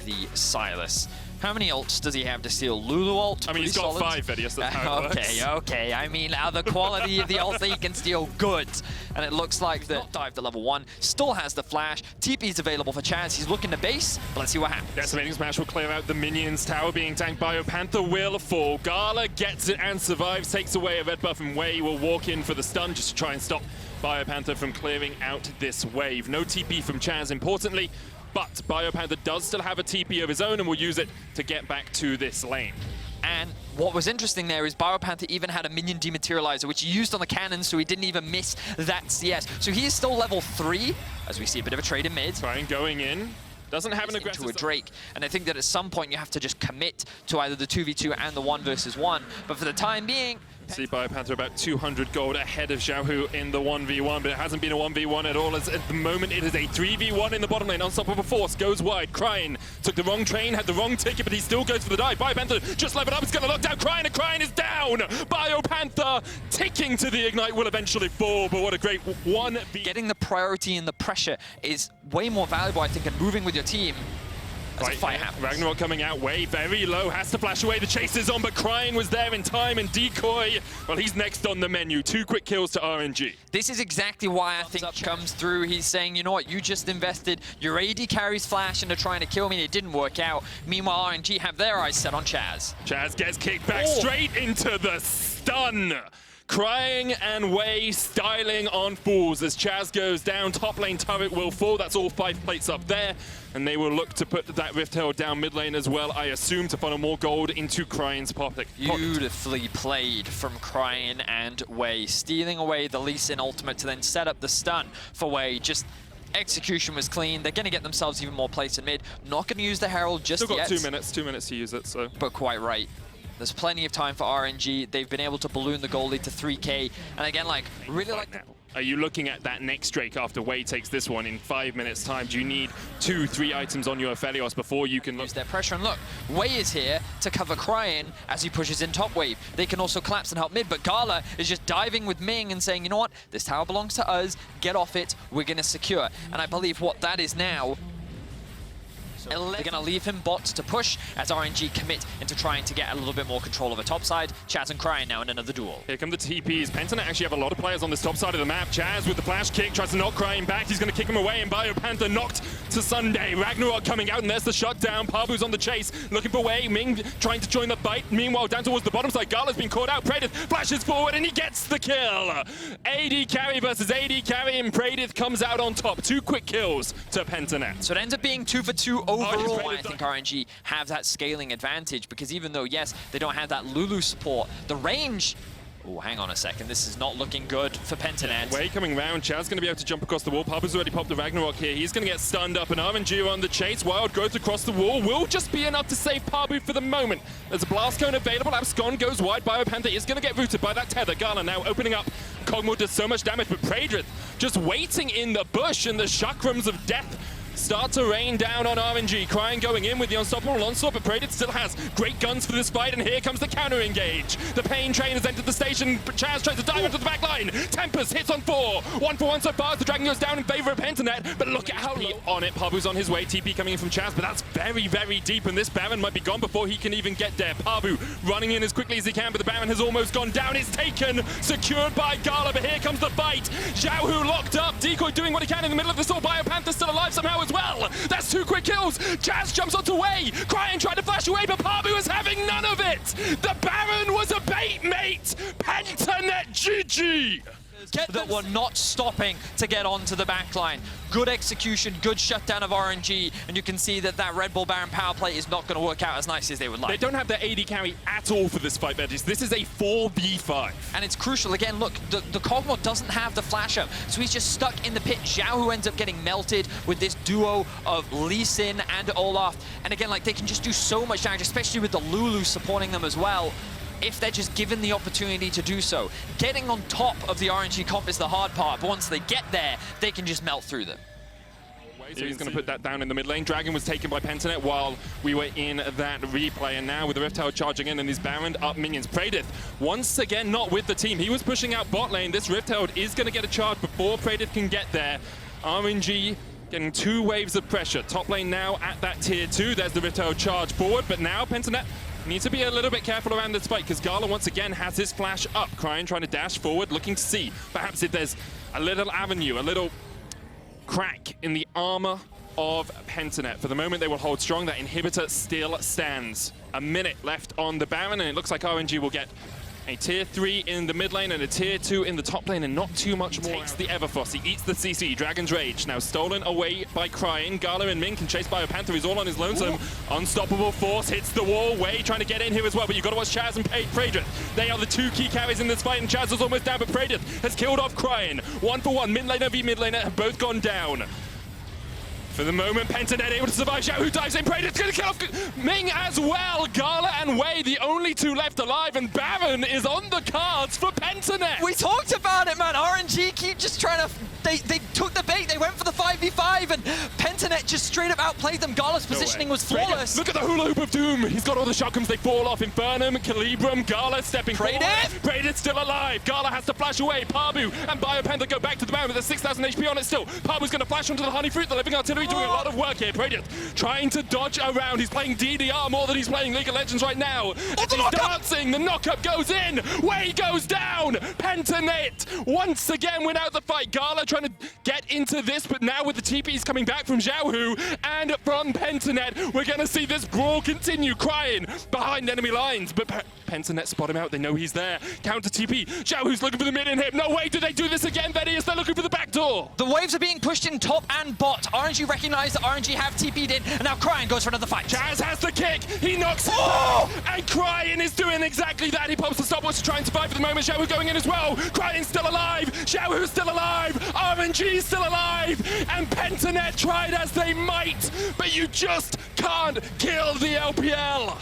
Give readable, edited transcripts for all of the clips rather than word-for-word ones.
the Silas. How many ults does he have to steal? Lulu ult? I mean, he's got 5, Vedius, that's how it works. Okay. I mean, the quality of the ults that he can steal, good. And it looks like the dive to level 1 still has the flash. TP is available for Chaz. He's looking to base, but let's see what happens. Decimating Smash will clear out the minions. Tower being tanked by Panther will fall. Gala gets it and survives, takes away a red buff, and Wei will walk in for the stun just to try and stop Biopanther from clearing out this wave. No TP from Chaz, importantly. But Biopanther does still have a TP of his own and will use it to get back to this lane. And what was interesting there is Biopanther even had a minion dematerializer, which he used on the cannon, so he didn't even miss that CS. So he is still level 3, as we see a bit of a trade in mid. Trying going in. Doesn't have an aggressive... Into a Drake, and I think that at some point you have to just commit to either the 2v2 and the 1 versus 1. But for the time being... See Biopanther about 200 gold ahead of Xiaohu in the 1v1, but it hasn't been a 1v1 at all, as at the moment it is a 3v1 in the bottom lane. Unstoppable Force goes wide. Cryin took the wrong train, had the wrong ticket, but he still goes for the dive. Biopanther just leveled up, it's going to lock down Cryin, and Cryin is down! Biopanther ticking to the Ignite will eventually fall, but what a great 1v... Getting the priority and the pressure is way more valuable, I think, and moving with your team. As a fight happens. Ragnarok coming out way very low, has to flash away, the chase is on, but Cryin was there in time, and Decoy, well, he's next on the menu. 2 quick kills to RNG. This is exactly why I think comes through. He's saying, you know what, you just invested your AD carries flash into trying to kill me, and it didn't work out. Meanwhile, RNG have their eyes set on Chaz. Chaz gets kicked back straight into the stun. Cryin and Wei styling on fools as Chaz goes down. Top lane turret will fall. That's all 5 plates up there. And they will look to put that Rift Herald down mid lane as well, I assume, to funnel more gold into Cryan's pocket. Beautifully played from Cryin and Wei, stealing away the Lee Sin ultimate to then set up the stun for Wei. Just execution was clean. They're going to get themselves even more plates in mid. Not going to use the Herald just Still got yet. 2 minutes to use it, so. But quite right. There's plenty of time for RNG. They've been able to balloon the goal lead to 3K. And again, like, really like that. Are you looking at that next Drake after Wei takes this one in 5 minutes time? Do you need 2-3 items on your Aphelios before you can use their pressure? And look, Wei is here to cover Cryin as he pushes in top wave. They can also collapse and help mid, but Gala is just diving with Ming and saying, you know what, this tower belongs to us, get off it, we're gonna secure. And I believe what that is now, they're going to leave him bot to push as RNG commit into trying to get a little bit more control of the top side. Chaz and Cryin now in another duel. Here come the TPs. Pentanet actually have a lot of players on this top side of the map. Chaz with the flash kick tries to knock Cryin back. He's going to kick him away, and Biopanther knocked to Sunday. Ragnarok coming out, and there's the shutdown. Pavu's on the chase, looking for Wei. Ming trying to join the bite. Meanwhile, down towards the bottom side, Gala's been caught out. Pradith flashes forward, and he gets the kill. AD carry versus AD carry, and Pradith comes out on top. 2 quick kills to Pentanet. So it ends up being 2 for 2 overall. I think RNG have that scaling advantage because even though, yes, they don't have that Lulu support, the range... Oh, hang on a second. This is not looking good for Pentanet. Wei coming round. Chaz going to be able to jump across the wall. Pabu's already popped the Ragnarok here. He's going to get stunned up, and RNG are on the chase. Wild growth across the wall will just be enough to save Pabu for the moment. There's a blast cone available. Abscon goes wide. Biopanther is going to get rooted by that tether. Gala now opening up. Kog'Maw does so much damage, but Pradrith just waiting in the bush, and the chakrams of death start to rain down on RNG. Cryin going in with the unstoppable onslaught, but Pradith still has great guns for this fight, and here comes the counter engage. The pain train has entered the station, but Chaz tries to dive into the back line. Tempest hits on 4. 1 for 1 so far. The Dragon goes down in favor of Pentanet, but look at how low on it. Pavu's on his way. TP coming in from Chaz, but that's very, very deep, and this Baron might be gone before he can even get there. Pavu running in as quickly as he can, but the Baron has almost gone down. It's taken, secured by Gala, but here comes the fight. Xiaohu locked up. Decoy doing what he can in the middle of this all. Biopanther still alive somehow as well. That's 2 quick kills. Chaz jumps onto Wei. Cryin tried to flash away, but Pabu is having none of it. The Baron was a bait, mate. Pentanet GG. That were not stopping to get onto the backline. Good execution, good shutdown of RNG, and you can see that that Red Bull Baron power play is not going to work out as nice as they would like. They don't have their AD carry at all for this fight, Veggies. This is a 4v5. And it's crucial. Again, look, the Kog'Maw doesn't have the flash up, so he's just stuck in the pit. Xiao, who ends up getting melted with this duo of Lee Sin and Olaf. And again, like, they can just do so much damage, especially with the Lulu supporting them as well, if they're just given the opportunity to do so. Getting on top of the RNG comp is the hard part, but once they get there, they can just melt through them. So he's going to put that down in the mid lane. Dragon was taken by Pentanet while we were in that replay, and now with the Rift Herald charging in and these Baron up minions. Pradith, once again, not with the team. He was pushing out bot lane. This Rift Herald is going to get a charge before Pradith can get there. RNG Getting 2 waves of pressure. Top lane now at that tier 2. There's the Riptail charge forward, but now Pentanet needs to be a little bit careful around this fight because Gala once again has his flash up. Cryin trying to dash forward, looking to see perhaps if there's a little avenue, a little crack in the armor of Pentanet. For the moment, they will hold strong. That inhibitor still stands. A minute left on the Baron, and it looks like RNG will get a tier 3 in the mid lane and a tier 2 in the top lane, and not too much more. Takes the Everfrost, he eats the CC. Dragon's Rage now stolen away by Cryin. Gala and Min can chase Biopanther, he's all on his lonesome. Ooh. Unstoppable Force hits the wall. Way trying to get in here as well, but you've got to watch Chaz and Freydrith. They are the 2 key carries in this fight, and Chaz is almost down, but Freydrith has killed off Cryin. 1 for 1, mid laner v mid laner have both gone down. For the moment, Pentanet able to survive. Xiao Hu dives in. Praetor's going to kill off Ming as well. Gala and Wei, the only 2 left alive, and Baron is on the cards for Pentanet. We talked about it, man. RNG keep just trying to... They took the bait. They went for the 5v5, and Pentanet just straight up outplayed them. Gala's positioning was flawless. Look at the hula hoop of doom. He's got all the shotguns. They fall off. Infernum, Calibrum, Gala stepping forward. Praetor's still alive. Gala has to flash away. Parbu and Biopanther go back to the Baron with a 6,000 HP on it still. Parbu's going to flash onto the Honey Fruit. The Living Artillery doing a lot of work here. Praetor trying to dodge around. He's playing DDR more than he's playing League of Legends right now. As he's dancing, the knockup goes in. Wei goes down. Pentanet once again win out the fight. Gala trying to get into this, but now with the TPs coming back from Xiao Hu and from Pentanet, we're going to see this brawl continue. Cryin behind enemy lines, but Pentanet spot him out. They know he's there. Counter TP. Xiao Hu's looking for the mid in him. No way, did they do this again, Vedius? They're looking for the back door. The waves are being pushed in top and bot. RNG recognize that RNG have TP'd in, and now Cryin goes for another fight. Chaz has the kick. He knocks it down, and Cryin is doing exactly that. He pops the stopwatch to try and survive for the moment. Xiao Hu going in as well. Cryin's still alive. Xiao Hu's still alive. RNG's still alive. And Pentanet tried as they might, but you just can't kill the LPL.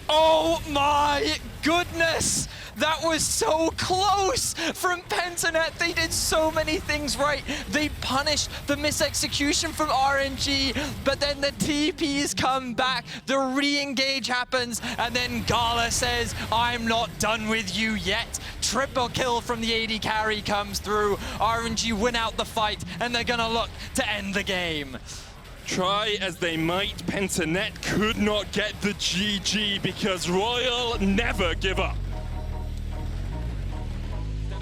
Oh my goodness! That was so close from Pentanet. They did so many things right. They punished the misexecution from RNG, but then the TPs come back, the re-engage happens, and then Gala says, I'm not done with you yet. Triple kill from the AD carry comes through. RNG win out the fight, and they're gonna look to end the game. Try as they might, Pentanet could not get the GG because Royal never give up.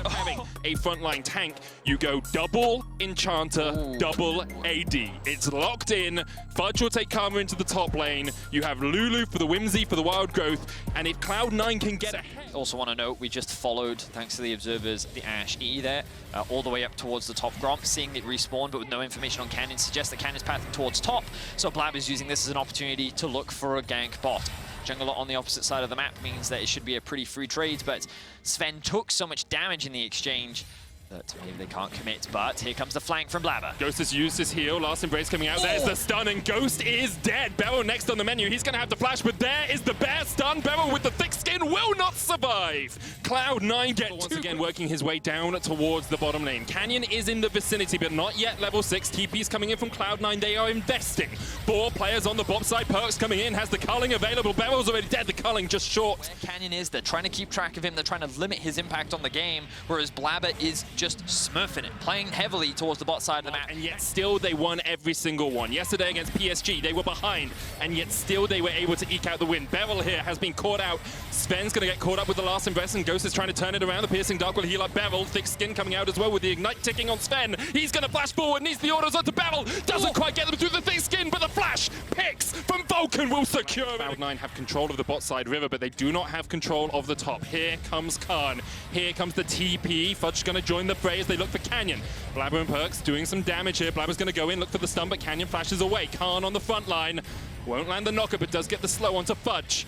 Having a frontline tank, you go double Enchanter, double AD. It's locked in. Fudge will take Karma into the top lane. You have Lulu for the Whimsy, for the Wild Growth, and if Cloud9 can get ahead. Also want to note, we just followed, thanks to the observers, the Ashe E there, all the way up towards the top Gromp, seeing it respawn, but with no information on Canyon, suggests that Canyon's path towards top, so Blab is using this as an opportunity to look for a gank bot. Jungler on the opposite side of the map means that it should be a pretty free trade, but Sven took so much damage in the exchange that maybe they can't commit, but here comes the flank from Blabber. Ghost has used his heal, last embrace coming out, there's the stun, and Ghost is dead. Beryl next on the menu, he's gonna have to flash, but there is the bear stun. Beryl with the thick skin will not survive. Cloud9 get once again working his way down towards the bottom lane. Canyon is in the vicinity, but not yet level 6. TP's coming in from Cloud9, they are investing. 4 players on the bot side, Perks coming in, has the culling available. Beryl's already dead, the culling just short. Where Canyon is, they're trying to keep track of him, they're trying to limit his impact on the game, whereas Blabber is just smurfing it, playing heavily towards the bot side of the map. And yet still they won every single one. Yesterday against PSG, they were behind, and yet still they were able to eke out the win. Beryl here has been caught out. Sven's gonna get caught up with the last embrace, and Ghost is trying to turn it around. The piercing dark will heal up Beryl. Thick skin coming out as well with the ignite ticking on Sven. He's gonna flash forward, needs the orders onto Beryl. Doesn't quite get them through the thick skin, but the flash picks from Vulcan will secure it. Cloud9 have control of the bot side river, but they do not have control of the top. Here comes Khan. Here comes the TP. Fudge gonna join the fray as they look for Canyon. Blabber and Perks doing some damage here. Blabber's gonna go in, look for the stun, but Canyon flashes away. Khan on the front line. Won't land the knocker, but does get the slow onto Fudge.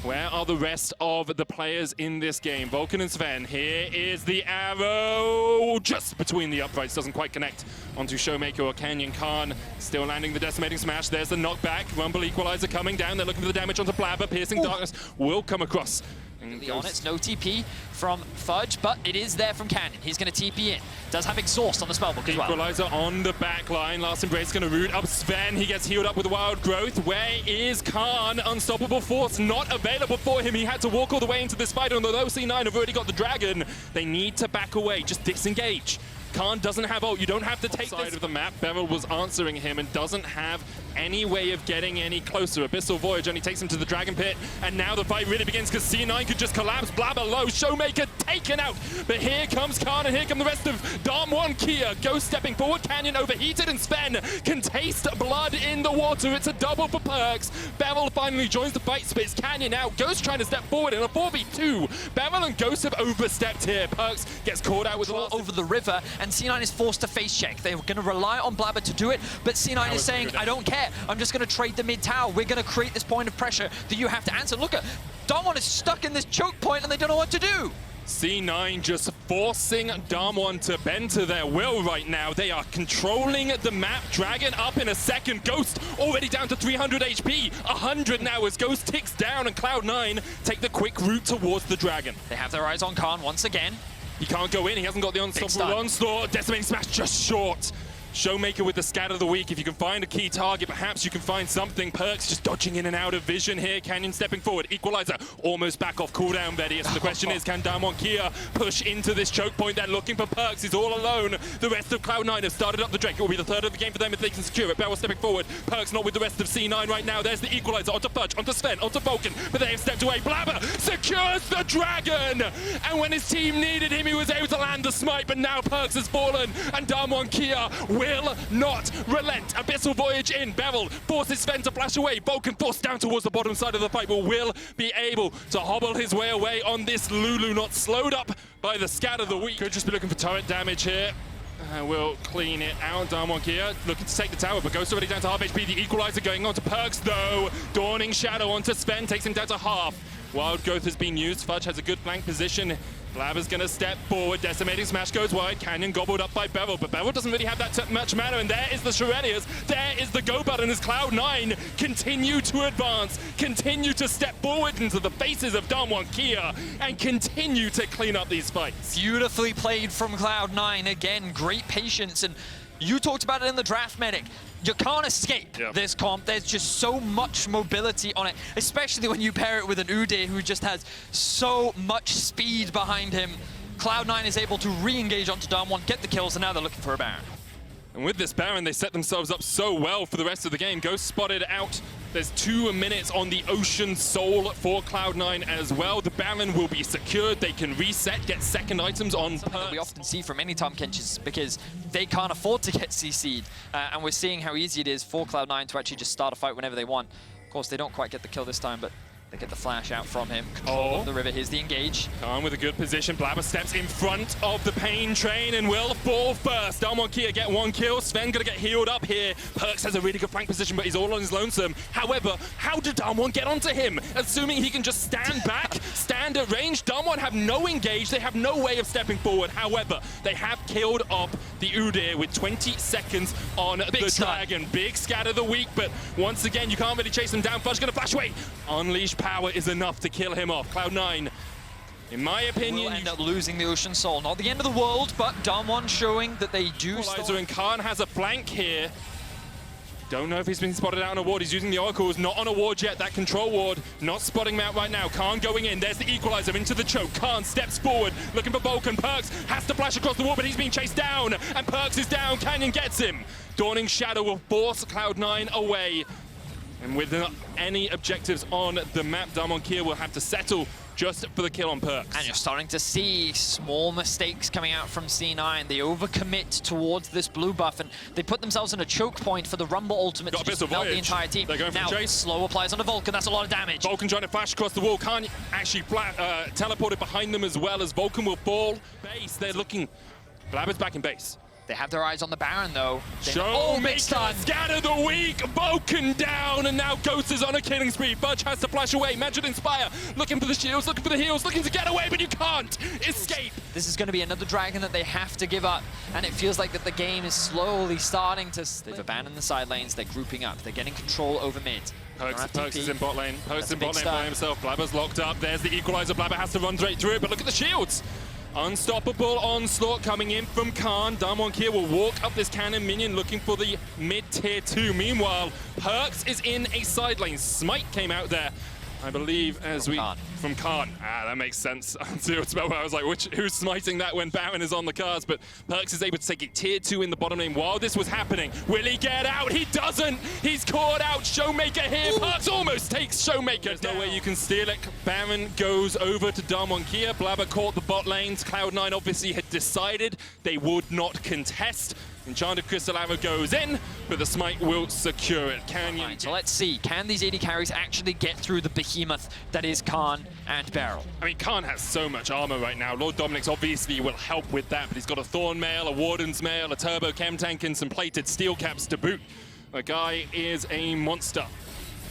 Where are the rest of the players in this game? Vulcan and Sven. Here is the arrow. Just between the uprights. Doesn't quite connect onto Showmaker or Canyon. Khan still landing the decimating smash. There's the knockback. Rumble Equalizer coming down. They're looking for the damage onto Blabber. Piercing darkness will come across. On it's no TP from Fudge, but it is there from Canyon. He's going to TP in. Does have exhaust on the spellbook as well. Equalizer on the back line. Last embrace going to root up Sven. He gets healed up with Wild Growth. Where is Khan? Unstoppable Force not available for him. He had to walk all the way into this fight, and although C9 have already got the dragon, they need to back away. Just disengage. Khan doesn't have ult. You don't have to take side of the map. Beryl was answering him and doesn't have any way of getting any closer. Abyssal Voyage only takes him to the Dragon Pit, and now the fight really begins because C9 could just collapse. Blabber low, Showmaker taken out. But here comes Khan, and here come the rest of DWG KIA. Ghost stepping forward, Canyon overheated, and Sven can taste blood in the water. It's a double for Perks. Beryl finally joins the fight, spits Canyon out. Ghost trying to step forward in a 4v2. Beryl and Ghost have overstepped here. Perks gets caught out with over the river, and C9 is forced to face check. They're going to rely on Blabber to do it, but C9 is saying, I don't care. I'm just going to trade the mid tower. We're going to create this point of pressure that you have to answer. Look at DWG is stuck in this choke point, and they don't know what to do. C9 just forcing DWG to bend to their will right now. They are controlling the map. Dragon up in a second. Ghost already down to 300 HP. 100 now as Ghost ticks down, and Cloud9 take the quick route towards the Dragon. They have their eyes on Khan once again. He can't go in. He hasn't got the unstoppable onslaught. Decimating Smash just short. Showmaker with the scat of the week. If you can find a key target, perhaps you can find something. Perks just dodging in and out of vision here. Canyon stepping forward. Equalizer almost back off cooldown, Betty. So the question is, can DWG KIA push into this choke point? They're looking for Perks. He's all alone. The rest of Cloud9 have started up the Drake. It will be the third of the game for them if they can secure it. Beryl stepping forward. Perks not with the rest of C9 right now. There's the Equalizer onto Fudge, onto Sven, onto Vulcan. But they have stepped away. Blabber secures the Dragon. And when his team needed him, he was able to land the smite. But now Perks has fallen, and DWG KIA will not relent. Abyssal Voyage in. Beryl forces Sven to flash away. Vulcan forced down towards the bottom side of the fight, but will be able to hobble his way away on this Lulu, not slowed up by the scat of the week. Could just be looking for turret damage here. We'll clean it out. DWG KIA looking to take the tower, but Ghost already down to half HP. The Equalizer going on to Perks, though. Dawning Shadow onto Sven, takes him down to half. Wild Growth has been used. Fudge has a good flank position. Blabber's going to step forward. Decimating Smash goes wide. Canyon gobbled up by Beryl, but Beryl doesn't really have that much mana, and there is the Shurelias. There is the go button as Cloud9 continue to advance, continue to step forward into the faces of DWG KIA, and continue to clean up these fights. Beautifully played from Cloud9. Again, great patience, and you talked about it in the draft, Medic. You can't escape this comp. There's just so much mobility on it, especially when you pair it with an Udyr who just has so much speed behind him. Cloud9 is able to re-engage onto DWG, get the kills, and now they're looking for a Baron. And with this Baron, they set themselves up so well for the rest of the game. Ghost spotted out. There's 2 minutes on the Ocean Soul for Cloud9 as well. The Baron will be secured. They can reset, get second items on Something that we often see from any Tom Kenches because they can't afford to get CC'd. And we're seeing how easy it is for Cloud9 to actually just start a fight whenever they want. Of course, they don't quite get the kill this time, but they get the flash out from him. Control of the river. Here's the engage. Khan with a good position. Blabber steps in front of the pain train and will fall first. DWG KIA get 1 kill. Sven gonna get healed up here. Perks has a really good flank position, but he's all on his lonesome. However, how did DWG get onto him? Assuming he can just stand back, stand at range. DWG have no engage. They have no way of stepping forward. However, they have killed off the Udyr with 20 seconds on the Dragon. Big scat of the week, but once again, you can't really chase them down. Fudge gonna flash away. Unleash power is enough to kill him off. Cloud9, in my opinion, will end up losing the Ocean Soul. Not the end of the world, but DWG showing that they do still. And Khan has a flank here. Don't know if he's been spotted out on a ward. He's using the oracles, not on a ward yet. That control ward, not spotting him out right now. Khan going in. There's the Equalizer into the choke. Khan steps forward, looking for Vulcan. Perks has to flash across the wall, but he's being chased down. And Perks is down. Canyon gets him. Dawning Shadow will force Cloud9 away. And with any objectives on the map, DWG KIA will have to settle just for the kill on Perks. And you're starting to see small mistakes coming out from C9. They overcommit towards this blue buff, and they put themselves in a choke point for the Rumble ultimate to just melt the entire team. They're going for now, chase. Slow applies onto Vulcan. That's a lot of damage. Vulcan trying to flash across the wall. Can't actually teleport it behind them as well as Vulcan will fall. Base, they're looking. Blabber's back in base. They have their eyes on the Baron, though. Showmaker, scatter the week, Vulcan down, and now Ghost is on a killing spree. Fudge has to flash away. Magic Inspire, looking for the shields, looking for the heals, looking to get away, but you can't escape. This is going to be another Dragon that they have to give up, and it feels like that the game is slowly starting to... They've abandoned the side lanes, they're grouping up, they're getting control over mid. Perks is in bot lane. Perks in bot lane by himself. Blabber's locked up. There's the Equalizer. Blabber has to run straight through it, but look at the shields. Unstoppable onslaught coming in from Khan. DWG KIA will walk up this cannon minion looking for the mid-tier 2. Meanwhile, Perks is in a side lane. Smite came out there. I believe, as from Khan. That makes sense. It's about where I was like, who's smiting that when Baron is on the cards? But Perkz is able to take it tier 2 in the bottom lane while this was happening. Will he get out? He doesn't. He's caught out. Showmaker here. Perkz almost takes Showmaker. There's no way you can steal it. Baron goes over to DWG KIA. Blabber caught the bot lanes. Cloud9 obviously had decided they would not contest. Enchanted Crystal Arrow goes in, but the smite will secure it. Canyon. Right, so let's see, can these AD carries actually get through the behemoth that is Khan and Beryl? I mean, Khan has so much armor right now. Lord Dominik's obviously will help with that, but he's got a Thorn Mail, a Warden's Mail, a Turbo Chem Tank, and some plated steel caps to boot. The guy is a monster.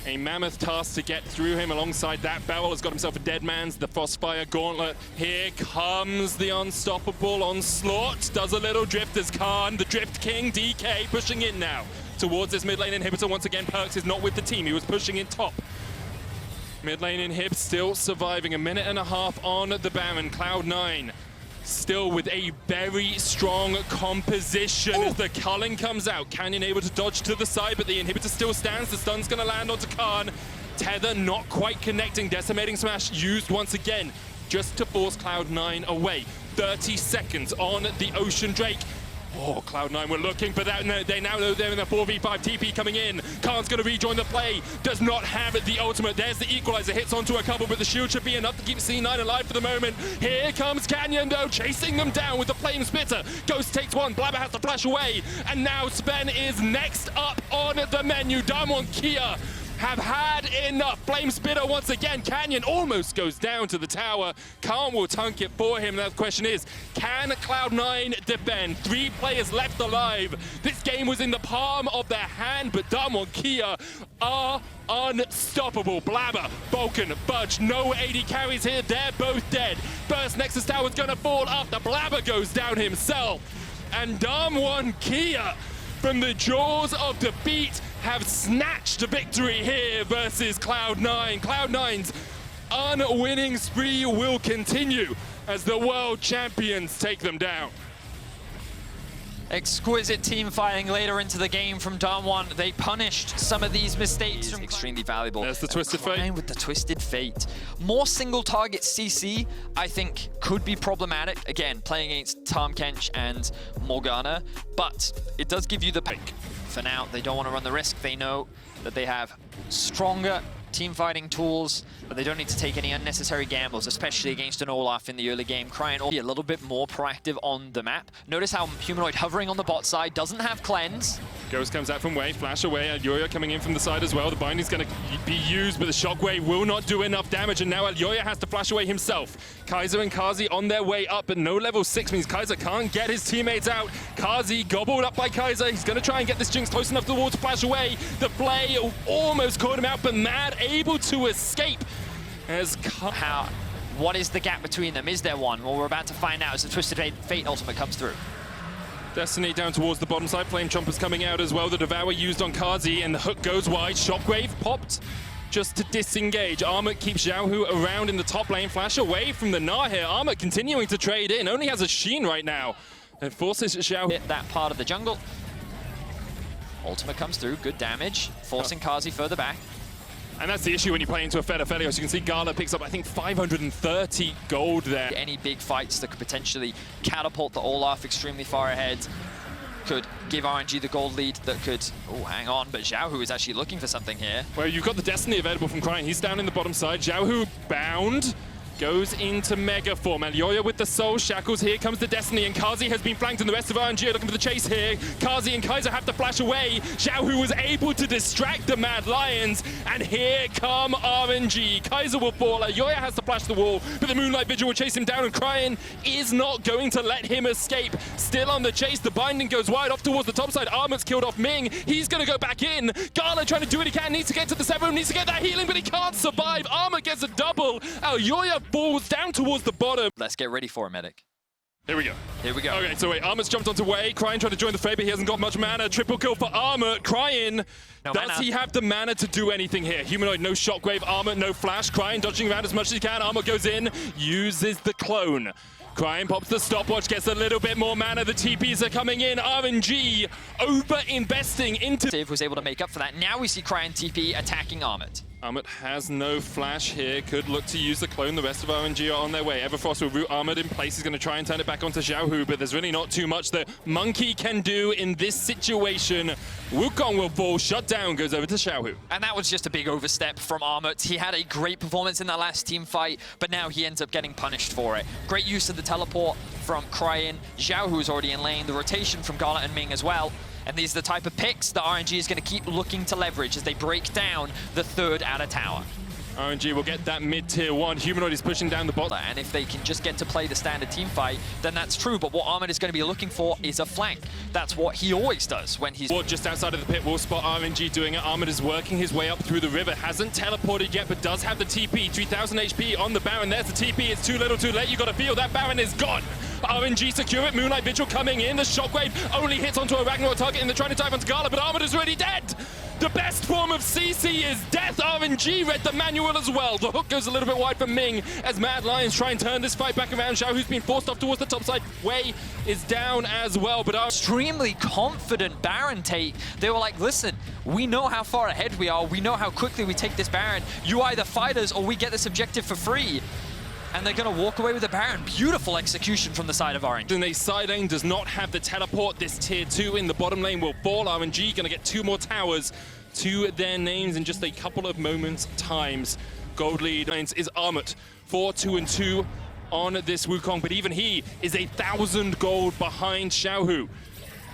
A mammoth task to get through him. Alongside that, Beryl has got himself a Dead Man's, the Frostfire Gauntlet. Here comes the unstoppable onslaught. Does a little drift as Khan, the Drift King, DK, pushing in now towards this mid lane inhibitor. Once again, Perkz is not with the team. He was pushing in top. Mid lane inhib still surviving. A minute and a half on the Baron. Cloud9 still with a very strong composition as the culling comes out. Canyon able to dodge to the side, but the inhibitor still stands. The stun's going to land onto Khan. Tether not quite connecting. Decimating Smash used once again just to force Cloud9 away. 30 seconds on the Ocean Drake. Oh, Cloud9 were looking for that. No, they now know they're in the 4v5. TP coming in. Khan's going to rejoin the play. Does not have the ultimate. There's the equalizer. Hits onto a couple, but the shield should be enough to keep C9 alive for the moment. Here comes Canyon, though, chasing them down with the Flame Splitter. Ghost takes one. Blabber has to flash away. And now Sven is next up on the menu. DWG KIA have had enough. Flame Spitter once again. Canyon almost goes down to the tower. Khan will tank it for him. Now the question is, can Cloud9 defend? 3 players left alive. This game was in the palm of their hand, but DWG KIA are unstoppable. Blabber, Vulcan, Budge, no AD carries here. They're both dead. First Nexus Tower is going to fall after Blabber goes down himself. And DWG KIA, from the jaws of defeat, have snatched a victory here versus Cloud9. Cloud9's unwinning spree will continue as the world champions take them down. Exquisite team fighting later into the game from DWG. They punished some of these mistakes. Extremely valuable. There's the Twisted Fate. With the Twisted Fate. More single target CC, I think, could be problematic. Again, playing against Tahm Kench and Morgana, but it does give you the pick. For now, they don't want to run the risk. They know that they have stronger team fighting tools, but they don't need to take any unnecessary gambles, especially against an Olaf in the early game. Crying will be a little bit more proactive on the map. Notice how Humanoid hovering on the bot side doesn't have cleanse. Ghost comes out from wave, flash away. Alyoya coming in from the side as well. The binding's going to be used, but the shockwave will not do enough damage, and now Alyoya has to flash away himself. Kaiser and Kazi on their way up, but no level 6 means Kaiser can't get his teammates out. Kazi gobbled up by Kaiser. He's going to try and get this Jinx close enough to the wall to flash away. The play almost caught him out, but Mad able to escape. As what is the gap between them? Is there one? Well, we're about to find out as the Twisted Fate ultimate comes through. Destiny down towards the bottom side. Flame Chompers coming out as well. The Devour used on Kazi, and the hook goes wide. Shockwave popped just to disengage. Armut keeps Xiaohu around in the top lane. Flash away from the Gnar here. Armut continuing to trade in. Only has a Sheen right now. And forces Xiaohu. Hit that part of the jungle. Ultimate comes through. Good damage. Forcing Kazi further back. And that's the issue when you play into a Fed Aphelios. You can see Gala picks up, I think, 530 gold there. Any big fights that could potentially catapult the Olaf extremely far ahead could give RNG the gold lead that could... Oh, hang on, but Xiaohu is actually looking for something here. Well, you've got the Destiny available from Crying. He's down in the bottom side. Xiaohu bound. Goes into Mega Form. Alyoya with the Soul Shackles. Here comes the Destiny, and Kazi has been flanked, and the rest of RNG are looking for the chase here. Kazi and Kaiser have to flash away. Xiaohu was able to distract the Mad Lions, and here come RNG. Kaiser will fall. Alyoya has to flash the wall, but the Moonlight Vigil will chase him down, and Crying is not going to let him escape. Still on the chase. The binding goes wide off towards the top side. Armut's killed off Ming. He's going to go back in. Gala trying to do what he can. Needs to get to the 7, needs to get that healing, but he can't survive. Armut gets a double. Alyoya falls down towards the bottom. Let's get ready for it, medic. Here we go. Here we go. Okay, so wait, Armut's jumped onto Wei. Crying trying to join the fray, but he hasn't got much mana. Triple kill for Armut. Crying. Does he have the mana to do anything here? Humanoid, no shockwave. Armut, no flash. Crying, dodging around as much as he can. Armut goes in, uses the clone. Crying pops the stopwatch, gets a little bit more mana. The TPs are coming in. RNG over-investing into... Dave was able to make up for that. Now we see Crying TP attacking Armut. Armut has no flash here, could look to use the clone. The rest of RNG are on their way. Everfrost will root Armut in place. He's going to try and turn it back onto Xiaohu, but there's really not too much that Monkey can do in this situation. Wukong will fall, shut down, goes over to Xiaohu. And that was just a big overstep from Armut. He had a great performance in that last team fight, but now he ends up getting punished for it. Great use of the teleport from Cryin. Xiaohu's already in lane. The rotation from Gala and Ming as well. And these are the type of picks that RNG is going to keep looking to leverage as they break down the third outer tower. RNG will get that mid-tier 1. Humanoid is pushing down the bot. And if they can just get to play the standard team fight, then that's true. But what Armut is going to be looking for is a flank. That's what he always does when he's... Just outside of the pit, we'll spot RNG doing it. Armut is working his way up through the river. Hasn't teleported yet, but does have the TP. 3,000 HP on the Baron. There's the TP. It's too little too late. You got to feel that Baron is gone. RNG secure it. Moonlight Vigil coming in. The Shockwave only hits onto a Ragnarok target, and they're trying to dive onto Gala, but Armut is already dead. The best form of CC is death. RNG read the manual as well. The hook goes a little bit wide for Ming as Mad Lions try and turn this fight back around. Xiao, who's been forced off towards the top side. Wei is down as well, but extremely confident Baron take. They were like, listen, we know how far ahead we are. We know how quickly we take this Baron. You either fight us or we get this objective for free. And they're going to walk away with the Baron. Beautiful execution from the side of RNG. And a side lane does not have the teleport. This tier 2 in the bottom lane will fall. RNG going to get 2 more towers to their names in just a couple of moments times. Gold lead is Armut, 4-2-2 on this Wukong, but even he is 1,000 gold behind Xiaohu.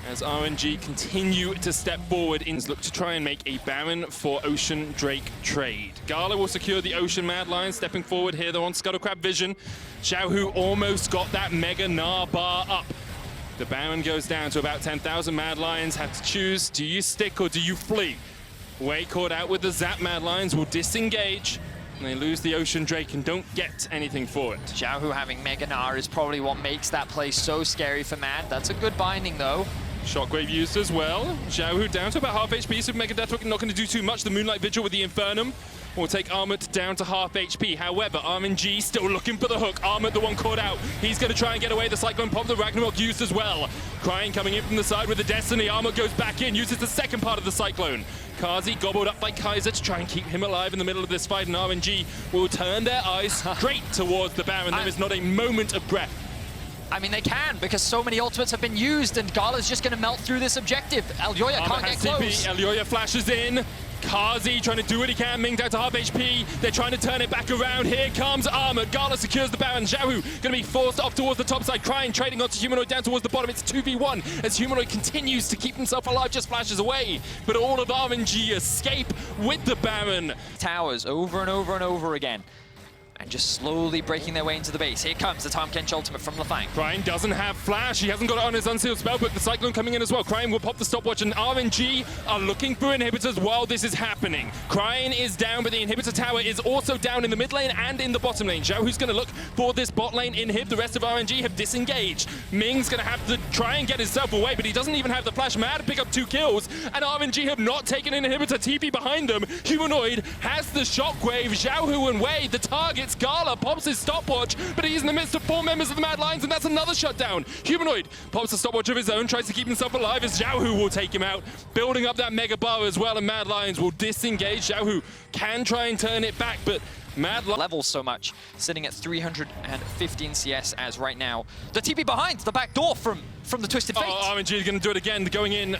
As RNG continue to step forward in look to try and make a Baron for Ocean Drake trade. Gala will secure the Ocean Mad Lion, stepping forward here. They're on Scuttlecrab Vision. Xiaohu almost got that Mega Gnar bar up. The Baron goes down to about 10,000 Mad Lions. Have to choose, do you stick or do you flee? Wei caught out with the Zap. Mad Lions will disengage. And they lose the Ocean Drake and don't get anything for it. Xiaohu having Mega Gnar is probably what makes that play so scary for Mad. That's a good binding though. Shockwave used as well. Xiaohu down to about half HP, so Mega Deathhook not going to do too much. The Moonlight Vigil with the Infernum will take Armut down to half HP. However, RNG still looking for the hook. Armut, the one caught out. He's going to try and get away. The Cyclone Pop, the Ragnarok used as well. Cryin coming in from the side with the Destiny. Armut goes back in, uses the second part of the Cyclone. Kazi gobbled up by Kaiser to try and keep him alive in the middle of this fight, and RNG will turn their eyes straight towards the Baron. There is not a moment of breath. I mean, they can, because so many ultimates have been used, and Gala's just going to melt through this objective. Elyoya can't get close. Elyoya flashes in. Kazi trying to do what he can. Ming down to half HP. They're trying to turn it back around. Here comes Armut. Gala secures the Baron. Xiaohu going to be forced off towards the top side. Cryin trading onto Humanoid down towards the bottom. It's 2v1 as Humanoid continues to keep himself alive, just flashes away. But all of RNG escape with the Baron. Towers over and over and over again. And just slowly breaking their way into the base. Here comes the Tahm Kench ultimate from Lafang. Cryin doesn't have flash. He hasn't got it on his unsealed spellbook. The Cyclone coming in as well. Cryin will pop the stopwatch, and RNG are looking for inhibitors while this is happening. Cryin is down, but the inhibitor tower is also down in the mid lane and in the bottom lane. Zhao, who's going to look for this bot lane inhib. The rest of RNG have disengaged. Ming's going to have to try and get himself away, but he doesn't even have the flash. Mad pick up 2 kills, and RNG have not taken an inhibitor. TP behind them. Humanoid has the Shockwave. Xiaohu and Wei, the targets. Gala pops his stopwatch, but he's in the midst of 4 members of the Mad Lions, and that's another shutdown. Humanoid pops a stopwatch of his own, tries to keep himself alive as Xiaohu will take him out, building up that Mega Bar as well, and Mad Lions will disengage. Xiaohu can try and turn it back, but Mad levels so much, sitting at 315 CS as right now. The TP behind the back door from the Twisted Fate. RNG is going to do it again, going in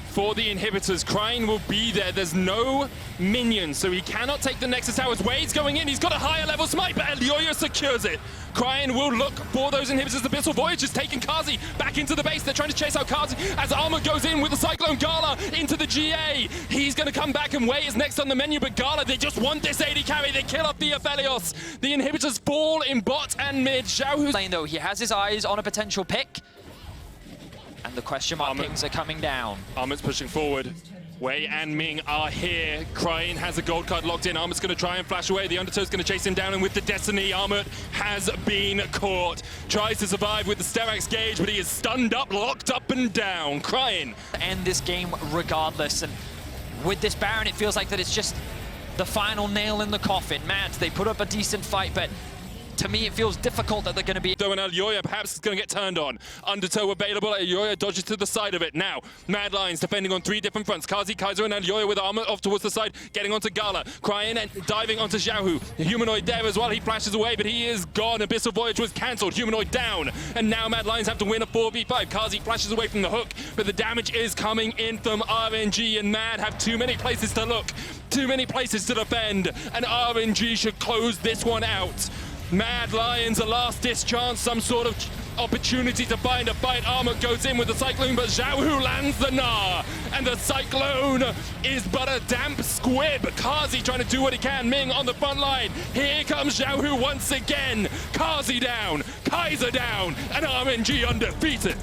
for the inhibitors. Cryin will be there. There's no minions, so he cannot take the Nexus Towers. Wade's going in. He's got a higher level smite, but Elyoya secures it. Cryin will look for those inhibitors. Abyssal Voyage is taking Kazi back into the base. They're trying to chase out Kazi as Armut goes in with the Cyclone. Gala into the GA. He's going to come back, and Wei is next on the menu, but Gala, they just want this AD carry. They kill off the Aphelios. The inhibitors fall in bot and mid. Xiaohu's lane, though, he has his eyes on a potential pick. And the question mark pings are coming down. Armut's pushing forward. Wei and Ming are here. Cryin has a gold card locked in. Armut's going to try and flash away. The Undertow's going to chase him down, and with the Destiny, Armut has been caught. Tries to survive with the Sterak's Gauge, but he is stunned up, locked up and down. Cryin end this game regardless, and with this Baron, it feels like that it's just the final nail in the coffin. Mad, they put up a decent fight, but to me it feels difficult that they're going to be... Though, and Alyoya perhaps is going to get turned on. Undertow available, Alyoya dodges to the side of it. Now, Mad Lions defending on 3 different fronts. Kazi, Kaiser, and Alyoya with armor off towards the side, getting onto Gala. Crying and diving onto Xiaohu. The Humanoid there as well, he flashes away, but he is gone. Abyssal Voyage was cancelled. Humanoid down. And now Mad Lions have to win a 4v5. Kazi flashes away from the hook, but the damage is coming in from RNG, and Mad have too many places to look, too many places to defend, and RNG should close this one out. Mad Lions, a last-ditch chance, some sort of opportunity to find a fight. Armor goes in with the Cyclone, but Xiaohu lands the Gnar. And the Cyclone is but a damp squib. Kazi trying to do what he can. Ming on the front line. Here comes Xiaohu once again. Kazi down, Kaiser down, and RNG undefeated.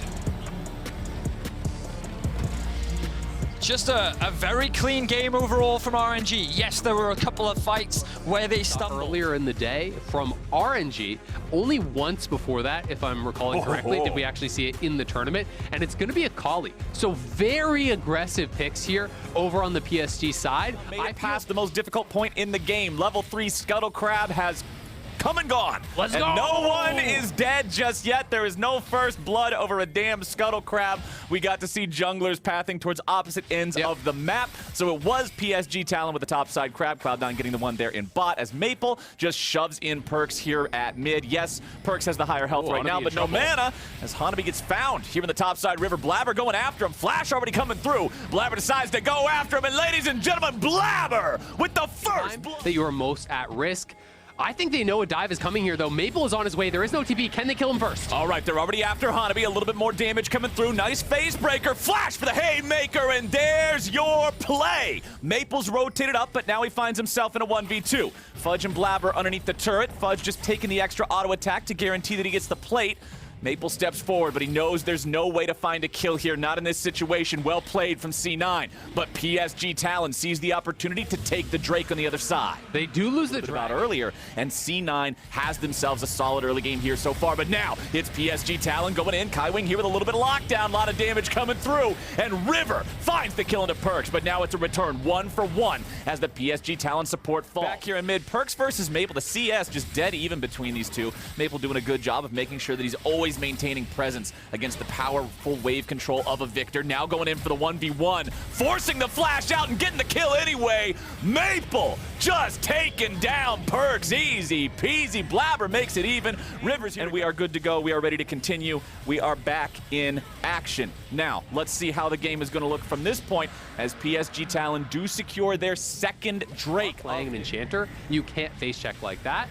Just a very clean game overall from RNG. Yes, there were a couple of fights where they stumbled. Earlier in the day from RNG, only once before that, if I'm recalling correctly, did we actually see it in the tournament, and it's going to be a Kali. So very aggressive picks here over on the PSG side. Made it past the most difficult point in the game. Level 3 Scuttle Crab has come and gone. Let's and go! No one is dead just yet. There is no first blood over a damn Scuttle Crab. We got to see junglers pathing towards opposite ends of the map. So it was PSG Talon with the topside Crab. Cloud9 getting the one there in bot as Maple just shoves in Perks here at mid. Yes, Perks has the higher health right now, but no mana as Hanabi gets found here in the topside river. Blabber going after him. Flash already coming through. Blabber decides to go after him, and ladies and gentlemen, Blabber with the first blood. That you are most at risk. I think they know a dive is coming here, though. Maple is on his way. There is no TP. Can they kill him first? All right, they're already after Hanabi. A little bit more damage coming through. Nice phase breaker. Flash for the Haymaker, and there's your play. Maple's rotated up, but now he finds himself in a 1v2. Fudge and Blabber underneath the turret. Fudge just taking the extra auto attack to guarantee that he gets the plate. Maple steps forward, but he knows there's no way to find a kill here. Not in this situation. Well played from C9. But PSG Talon sees the opportunity to take the Drake on the other side. They do lose the Drake about earlier, and C9 has themselves a solid early game here so far. But now it's PSG Talon going in. Kaiwing here with a little bit of lockdown. A lot of damage coming through. And River finds the kill into Perks. But now it's a return 1-for-1 as the PSG Talon support falls. Back here in mid, Perks versus Maple. The CS just dead even between these two. Maple doing a good job of making sure that he's always maintaining presence against the powerful wave control of a Victor. Now going in for the 1v1, forcing the flash out and getting the kill anyway. Maple just taking down Perks. Easy peasy. Blabber makes it even. Rivers here, and we are good to go. We are ready to continue. We are back in action. Now, let's see how the game is going to look from this point as PSG Talon do secure their second Drake. Playing an Enchanter, you can't face check like that.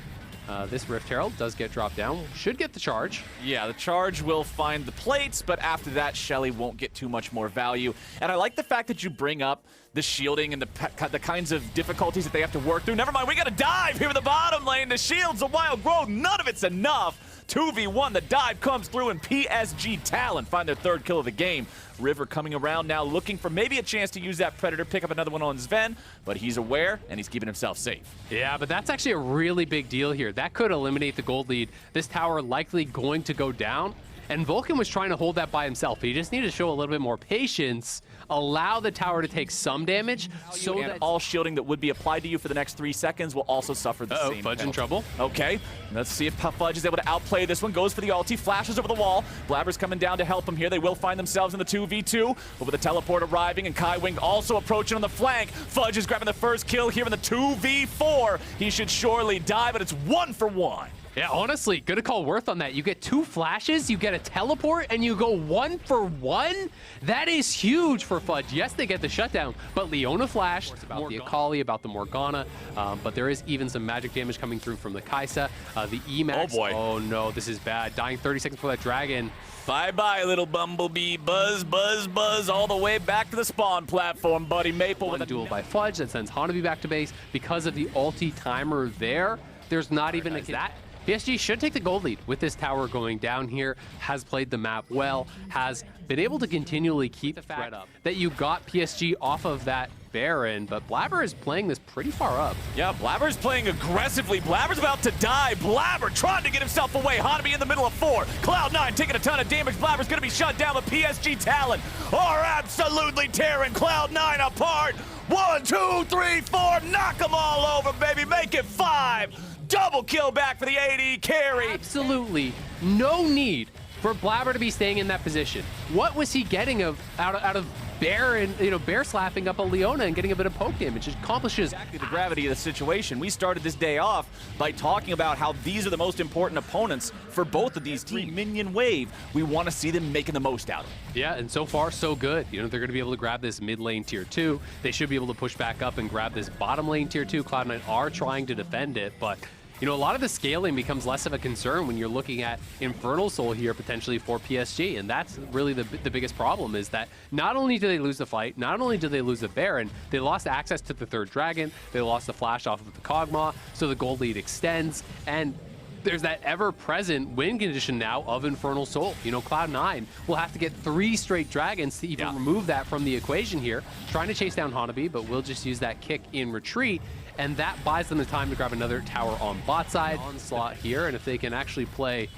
This Rift Herald does get dropped down. Should get the charge. Yeah, the charge will find the plates, but after that, Shelly won't get too much more value. And I like the fact that you bring up the shielding and the kinds of difficulties that they have to work through. Never mind, we got to dive here in the bottom lane. The shield's a wild growth. None of it's enough. 2v1, the dive comes through, and PSG Talon find their third kill of the game. River coming around now, looking for maybe a chance to use that Predator, pick up another one on Sven, but he's aware, and he's keeping himself safe. Yeah, but that's actually a really big deal here. That could eliminate the gold lead. This tower likely going to go down, and Vulcan was trying to hold that by himself. He just needed to show a little bit more patience, allow the tower to take some damage, so that all shielding that would be applied to you for the next 3 seconds will also suffer the same Fudge penalty. in trouble. Okay, let's see if Fudge is able to outplay this one. Goes for the ulti, flashes over the wall. Blabber's coming down to help him here. They will find themselves in the 2v2, but with the teleport arriving and Kaiwing also approaching on the flank, Fudge is grabbing the first kill here in the 2v4. He should surely die, but it's 1-for-1. Yeah, honestly, good call Worth on that. You get 2 flashes, you get a teleport, and you go 1-for-1? That is huge for Fudge. Yes, they get the shutdown, but Leona flashed. It's about the Akali, about the Morgana, but there is even some magic damage coming through from the Kai'Sa. The Emax. Oh boy. Oh no, this is bad. Dying 30 seconds for that dragon. Bye-bye, little bumblebee. Buzz, buzz, buzz, all the way back to the spawn platform, buddy. Maple One with a duel by Fudge that sends Hanabi back to base. Because of the ulti timer there, there's not even a that. PSG should take the gold lead with this tower going down here, has played the map well, has been able to continually keep the threat up. That you got PSG off of that Baron, but Blabber is playing this pretty far up. Yeah, Blabber's playing aggressively. Blabber's about to die. Blabber trying to get himself away. Hanabi in the middle of 4. Cloud9 taking a ton of damage. Blabber's going to be shut down, but PSG Talon are absolutely tearing Cloud9 apart. 1, 2, 3, 4. Knock them all over, baby. Make it 5. Double double kill back for the AD carry. Absolutely no need for Blabber to be staying in that position. What was he getting out of Bear and Bear slapping up a Leona and getting a bit of poke damage? It accomplishes Exactly the gravity of the situation. We started this day off by talking about how these are the most important opponents for both of these teams. Minion wave, we want to see them making the most out of it. Yeah, and so far so good. They're going to be able to grab this mid lane tier 2. They should be able to push back up and grab this bottom lane tier 2. Cloud9 are trying to defend it, but a lot of the scaling becomes less of a concern when you're looking at Infernal Soul here potentially for PSG, and that's really the biggest problem, is that not only do they lose the fight, not only do they lose the Baron, they lost access to the third dragon, they lost the flash off of the Kog'Maw, so the gold lead extends, and there's that ever-present win condition now of Infernal Soul. Cloud9 will have to get 3 straight dragons to even remove that from the equation here, trying to chase down Hanabi, but will just use that kick in retreat, and that buys them the time to grab another tower on bot side. Onslaught here, and if they can actually play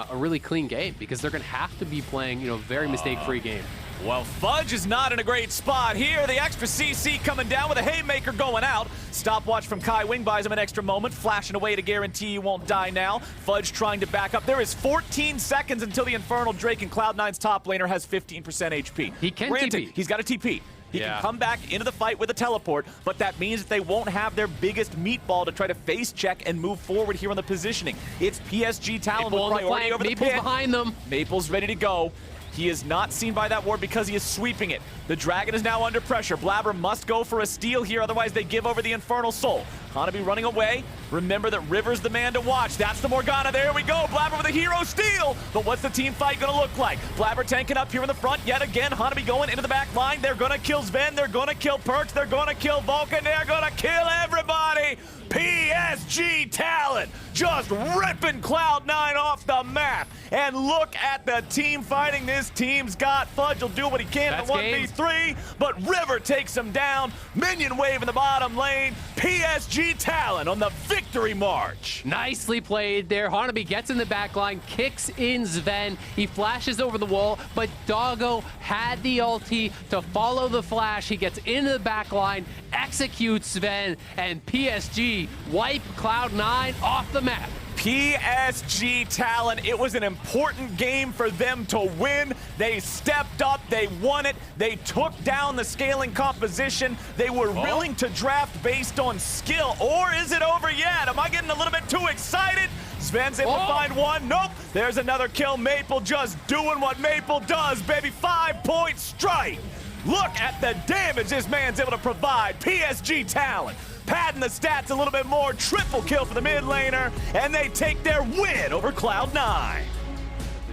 a really clean game, because they're going to have to be playing, very mistake-free game. Well, Fudge is not in a great spot here. The extra CC coming down with a haymaker going out. Stopwatch from KaiWing buys him an extra moment, flashing away to guarantee you won't die now. Fudge trying to back up. There is 14 seconds until the Infernal Drake and Cloud9's top laner has 15% HP. He can Granted, TP. He's got a TP. He can come back into the fight with a teleport, but that means that they won't have their biggest meatball to try to face check and move forward here on the positioning. It's PSG Talon with priority over the Maple's pit. behind them. Maple's ready to go. He is not seen by that ward because he is sweeping it. The dragon is now under pressure. Blabber must go for a steal here, otherwise they give over the Infernal Soul. Hanabi running away. Remember that River's the man to watch. That's the Morgana. There we go. Blabber with a hero steal. But what's the team fight going to look like? Blabber tanking up here in the front yet again. Hanabi going into the back line. They're going to kill Sven. They're going to kill Perks. They're going to kill Vulcan. They're going to kill everybody. PSG Talon just ripping Cloud9 off the map. And look at the team fighting. This team's got Fudge will do what he can in the 1v3, but River takes him down. Minion wave in the bottom lane. PSG Talon on the victory march. Nicely played there. Hanabi gets in the back line, kicks in Sven. He flashes over the wall, but Doggo had the ulti to follow the flash. He gets into the back line, executes Sven, and PSG wipe Cloud9 off the map. PSG Talon, it was an important game for them to win. They stepped up, they won it, they took down the scaling composition, they were willing to draft based on skill. Or is it over yet? Am I getting a little bit too excited? Sven's able to find one. Nope, there's another kill. Maple just doing what Maple does, baby. 5-point strike. Look at the damage this man's able to provide. PSG Talon padding the stats a little bit more. Triple kill for the mid laner, and they take their win over Cloud9.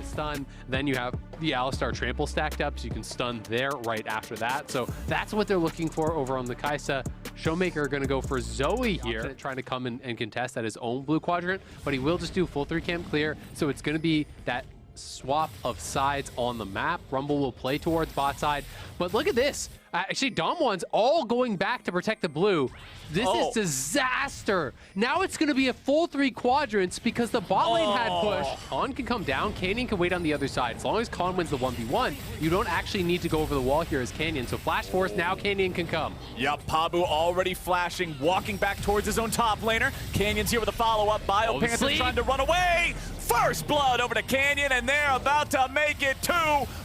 Stun, then you have the Alistar trample stacked up, so you can stun there right after that. So that's what they're looking for over on the Kai'Sa. Showmaker are going to go for Zoe here, trying to come in and contest at his own blue quadrant, but he will just do full 3-camp clear, so it's going to be that swap of sides on the map. Rumble will play towards bot side, but look at this. Actually, Dom1's all going back to protect the blue. This is disaster. Now it's going to be a full 3 quadrants because the bot lane had push. Khan can come down. Canyon can wait on the other side. As long as Khan wins the 1v1, you don't actually need to go over the wall here as Canyon. So Flash Force, now Canyon can come. Yep, Pabu already flashing, walking back towards his own top laner. Canyon's here with a follow-up. Biopanther's trying to run away. First blood over to Canyon, and they're about to make it 2.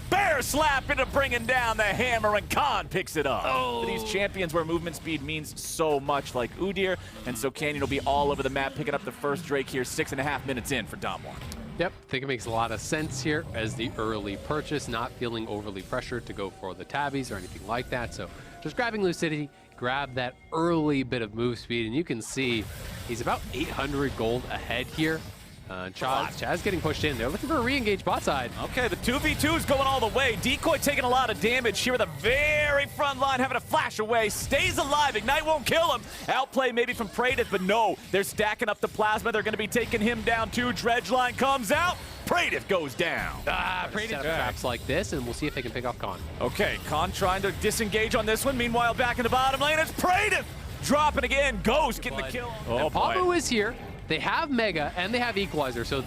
Bear slap into bringing down the hammer, and Khan picks it up. For these champions where movement speed means so much, like Udyr, and so Canyon will be all over the map, picking up the first Drake here, 6.5 minutes in for Dom1. Yep, I think it makes a lot of sense here as the early purchase, not feeling overly pressured to go for the tabbies or anything like that. So just grabbing Lucidity, grab that early bit of move speed, and you can see he's about 800 gold ahead here. Chaz getting pushed in. They're looking for a re-engage bot side. Okay, the 2v2 is going all the way. Decoy taking a lot of damage here at the very front line, having to flash away. Stays alive. Ignite won't kill him. Outplay maybe from Praedyth, but no. They're stacking up the plasma. They're going to be taking him down too. Dredgeline comes out. Praedyth goes down. Praedyth traps like this, and we'll see if they can pick off Khan. Okay, Khan trying to disengage on this one. Meanwhile, back in the bottom lane, it's Praedyth. Dropping again. Ghost getting the kill. Oh, Pabu is here. They have Mega and they have Equalizer, so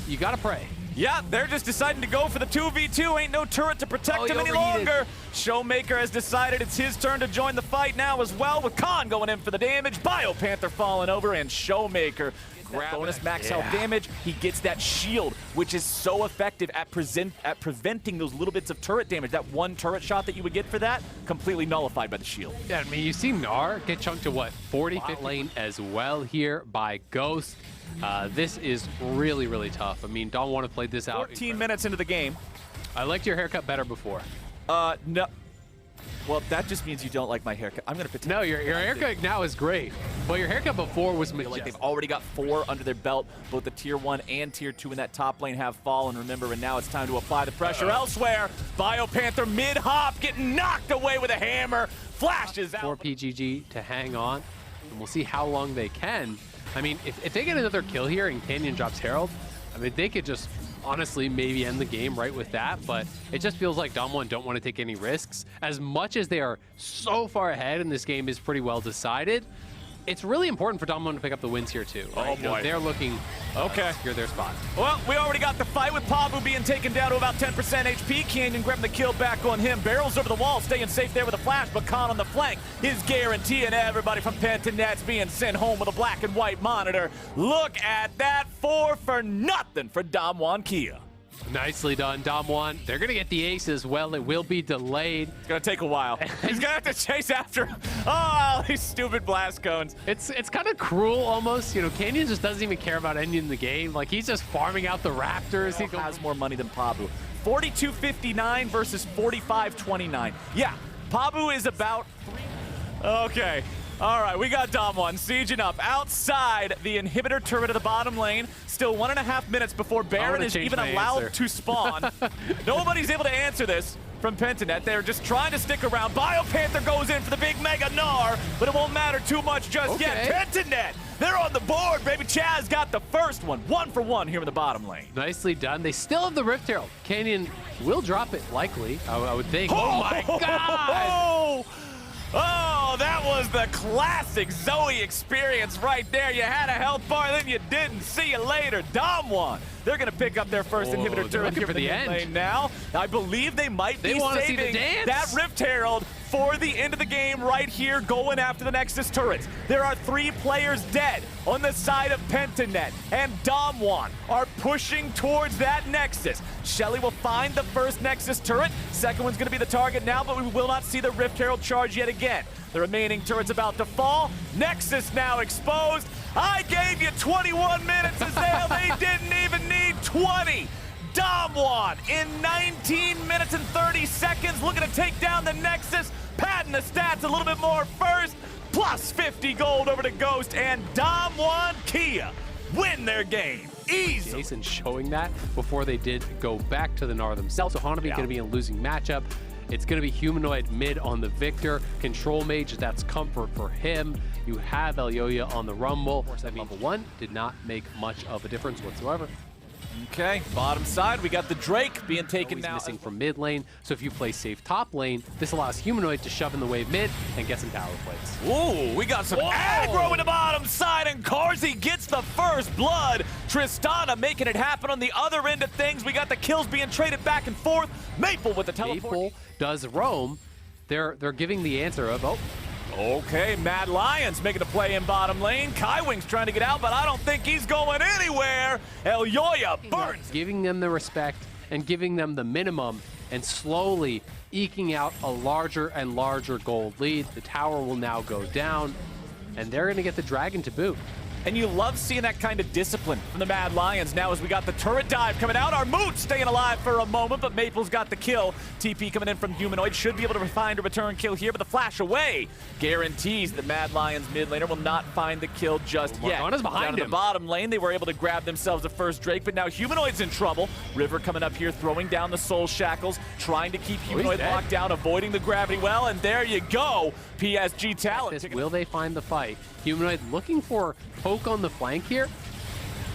you gotta pray. Yeah, they're just deciding to go for the 2v2. Ain't no turret to protect him any longer. Showmaker has decided it's his turn to join the fight now as well, with Khan going in for the damage. Biopanther falling over, and Showmaker grab bonus max health damage. He gets that shield, which is so effective at preventing those little bits of turret damage. That one turret shot that you would get for that, completely nullified by the shield. Yeah, I mean, you see Gnar get chunked to what, 40-50 lane as well here by Ghost. This is really, really tough. I mean, Dom wanna played this out. 14 minutes into the game. I liked your haircut better before. No. Well, that just means you don't like my haircut. I'm gonna pretend. No, your haircut now is great, but your haircut before was Like they've already got 4 under their belt. Both the tier 1 and tier 2 in that top lane have fallen. Remember, and now it's time to apply the pressure elsewhere. BioPanther mid-hop getting knocked away with a hammer. Flashes out. For PGG to hang on, and we'll see how long they can. I mean, if they get another kill here and Canyon drops Herald, I mean, they could just honestly maybe end the game right with that, but it just feels like Dom1 don't want to take any risks. As much as they are so far ahead and this game is pretty well decided, it's really important for Dom1 to pick up the wins here too. Right? Oh boy. They're looking to secure their spot. Well, we already got the fight with Pabu being taken down to about 10% HP. Canyon grabbing the kill back on him. Barrels over the wall, staying safe there with a flash, but Khan on the flank is guaranteeing everybody from Pentanet's being sent home with a black and white monitor. Look at that, 4 for nothing for DWG KIA. Nicely done, Dom1. They're going to get the ace as well. It will be delayed. It's going to take a while. He's going to have to chase after him. Oh, these stupid blast cones. It's kind of cruel almost. You know, Canyon just doesn't even care about ending the game. Like, he's just farming out the Raptors. He has more money than Pabu. 42.59 versus 45.29. Yeah, Pabu is about 3. Okay. All right, we got Dom1 sieging up outside the inhibitor turret of the bottom lane. Still 1.5 minutes before Baron is even allowed to spawn. Nobody's able to answer this from Pentanet. They're just trying to stick around. BioPanther goes in for the big Mega Gnar, but it won't matter too much just yet. Pentanet, they're on the board, baby. Chaz got the first one. 1 for 1 here in the bottom lane. Nicely done. They still have the Rift Herald. Canyon will drop it, likely, I would think. Oh my God! Oh, that was the classic Zoe experience right there. You had a health bar, then you didn't. See you later. Dom1. They're going to pick up their first inhibitor turret here for the mid lane now. I believe they might be saving that Rift Herald for the end of the game right here, going after the Nexus turrets. There are 3 players dead on the side of Pentanet, and Dom1 are pushing towards that Nexus. Shelly will find the first Nexus turret. Second one's going to be the target now, but we will not see the Rift Herald charge yet again. The remaining turret's about to fall. Nexus now exposed. I gave you 21 minutes, Azale. They didn't even need 20. Dom1 in 19 minutes and 30 seconds looking to take down the Nexus. Padding the stats a little bit more first. Plus 50 gold over to Ghost, and DWG KIA win their game. Easy. Jason showing that before they did go back to the Gnar themselves. So Hanabi going to be in a losing matchup. It's going to be Humanoid mid on the Victor. Control Mage, that's comfort for him. You have Elyoya on the Rumble. Level 1 did not make much of a difference whatsoever. Okay, bottom side, we got the Drake being taken now. Missing from mid lane, so if you play safe top lane, this allows Humanoid to shove in the wave mid and get some tower plates. Ooh, we got some aggro in the bottom side, and Carzzy gets the first blood. Tristana making it happen on the other end of things. We got the kills being traded back and forth. Maple with the teleport. Maple does roam. They're giving the answer of, oh, okay, Mad Lions making a play in bottom lane. Kaiwing's trying to get out, but I don't think he's going anywhere. Elyoya burns. Giving them the respect and giving them the minimum and slowly eking out a larger and larger gold lead. The tower will now go down, and they're going to get the dragon to boot. And you love seeing that kind of discipline from the Mad Lions now as we got the turret dive coming out. Our Moot staying alive for a moment, but Maple's got the kill. TP coming in from Humanoid. Should be able to find a return kill here, but the flash away guarantees the Mad Lions mid laner will not find the kill just yet. Morgana's behind him. Down in the bottom lane, they were able to grab themselves the first Drake, but now Humanoid's in trouble. River coming up here, throwing down the Soul Shackles, trying to keep Humanoid locked down, avoiding the gravity well, and there you go. PSG Talon. Will they find the fight? Humanoid looking for poke on the flank here.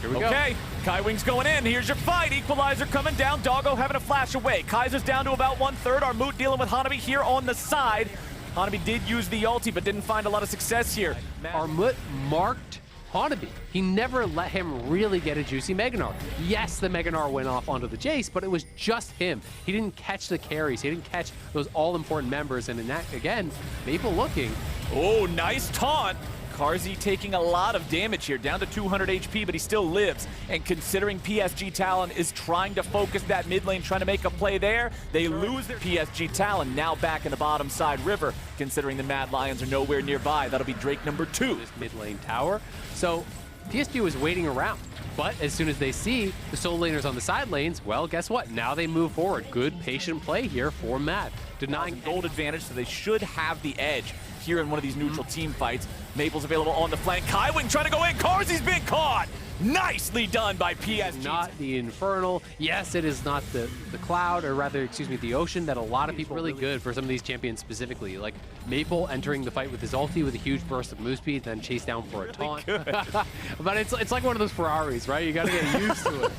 Here we go. Okay, Kaiwing's going in. Here's your fight. Equalizer coming down. Doggo having a flash away. Kaiser's down to about 1/3. Our Moot dealing with Hanabi here on the side. Hanabi did use the ulti, but didn't find a lot of success here. Our Moot marked Hanabi. He never let him really get a juicy Mega Gnar. Yes, the Mega Gnar went off onto the Jace, but it was just him. He didn't catch the carries. He didn't catch those all-important members. And in that, again, Maple looking. Oh, nice taunt. Karzi taking a lot of damage here, down to 200 HP, but he still lives. And considering PSG Talon is trying to focus that mid lane, trying to make a play there, they lose their PSG Talon now back in the bottom side river, considering the Mad Lions are nowhere nearby. That'll be Drake number 2. This mid lane tower. So PSG was waiting around. But as soon as they see the solo laners on the side lanes, well, guess what? Now they move forward. Good patient play here for Mad. Denying gold advantage, so they should have the edge here in one of these neutral team fights. Maple's available on the flank. KaiWing trying to go in. Karzi's been caught. Nicely done by PSG. Not the Infernal. Yes, it is not the Cloud, or rather, excuse me, the Ocean that a lot of people really good for some of these champions specifically. Like Maple entering the fight with his ulti with a huge burst of move speed, then chase down for a taunt. But it's like one of those Ferraris, right? You got to get used to it.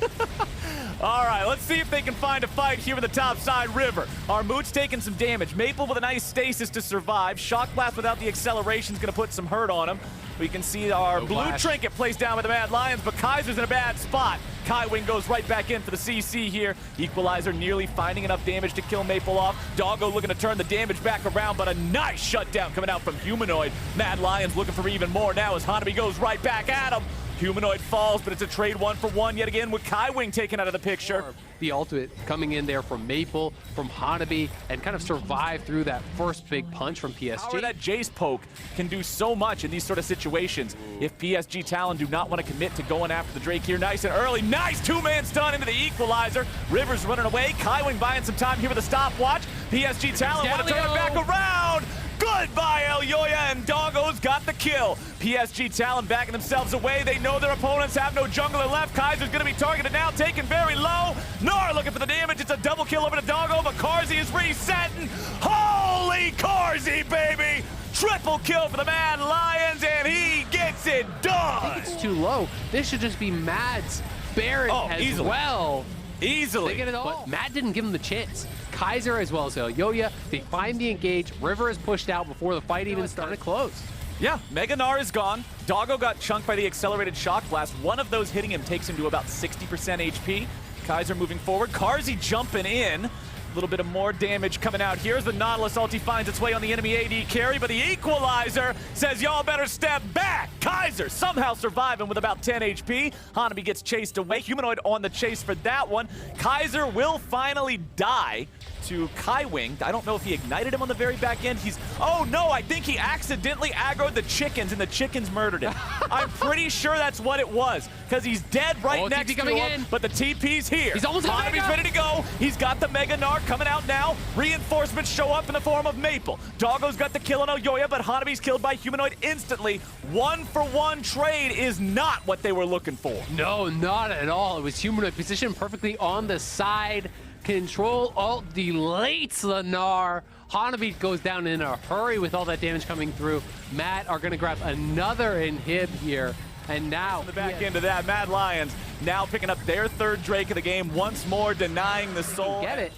All right, let's see if they can find a fight here in the top side river. Armut's taking some damage. Maple with a nice stasis to survive. Shock Blast without the acceleration is going to put some hurt on him. We can see our blue trinket plays down with the Mad Lions, but Kaiser's in a bad spot. KaiWing goes right back in for the CC here. Equalizer nearly finding enough damage to kill Maple off. Doggo looking to turn the damage back around, but a nice shutdown coming out from Humanoid. Mad Lions looking for even more now as Hanabi goes right back at him. Humanoid falls, but it's a trade 1-for-1 yet again with KaiWing taken out of the picture. The ultimate coming in there from Maple, from Hanabi, and kind of survive through that first big punch from PSG. Power that Jace poke can do so much in these sort of situations. If PSG Talon do not want to commit to going after the Drake here nice and early. Nice two-man stun into the equalizer. River's running away. KaiWing buying some time here with a stopwatch. PSG Talon want to turn it back around. Goodbye, El Yoya, and Doggo's got the kill. PSG Talon backing themselves away. They know their opponents have no jungler left. Kaiser's going to be targeted now, taken very low. Nara looking for the damage. It's a double kill over to Doggo, but Karzi is resetting. Holy Karzi, baby! Triple kill for the Mad Lions, and he gets it done. I think it's too low. This should just be Mad's Baron as well. Easily. They get it all. But Mad didn't give him the chance. Kaiser as well as El Yoya, they find the engage. River is pushed out before the fight even started close. Yeah, Mega Gnar is gone. Doggo got chunked by the accelerated shock blast. One of those hitting him takes him to about 60% HP. Kaiser moving forward. Karzi jumping in. A little bit of more damage coming out here as the Nautilus ulti finds its way on the enemy AD carry, but the equalizer says y'all better step back. Kaiser somehow surviving with about 10 HP. Hanabi gets chased away. Humanoid on the chase for that one. Kaiser will finally die to KaiWing. I don't know if he ignited him on the very back end. Oh no, I think he accidentally aggroed the chickens and the chickens murdered him. I'm pretty sure that's what it was, because he's dead right next to him, but the TP's here. He's almost Hanabi's ready to go. He's got the Mega Gnar coming out now. Reinforcements show up in the form of Maple. Doggo's got the kill on Oyoya, but Hanabi's killed by Humanoid instantly. 1-for-1 trade is not what they were looking for. No, not at all. It was Humanoid positioned perfectly on the side. Control alt delates the Gnar. Hanabi goes down in a hurry with all that damage coming through. Mad are going to grab another inhib here. And now on the back end of that, Mad Lions now picking up their third Drake of the game, once more denying the soul. Get it.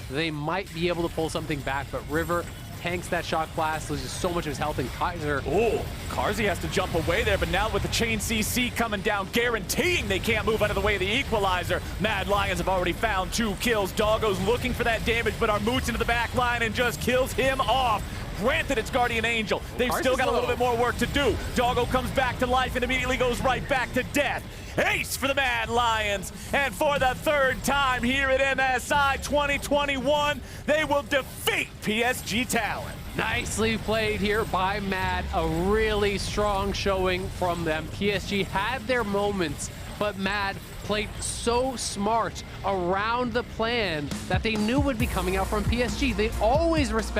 They might be able to pull something back, but River tanks that shock blast, loses so much of his health, and Kaiser. Oh, Karzi has to jump away there, but now with the chain CC coming down, guaranteeing they can't move out of the way of the equalizer. Mad Lions have already found 2 kills. Doggo's looking for that damage, but Armut's into the back line and just kills him off. Granted, it's Guardian Angel. They've still got a little bit more work to do. Doggo comes back to life and immediately goes right back to death. Ace for the Mad Lions. And for the third time here at MSI 2021, they will defeat PSG Talon. Nicely played here by Mad. A really strong showing from them. PSG had their moments, but Mad played so smart around the plan that they knew would be coming out from PSG. They always respect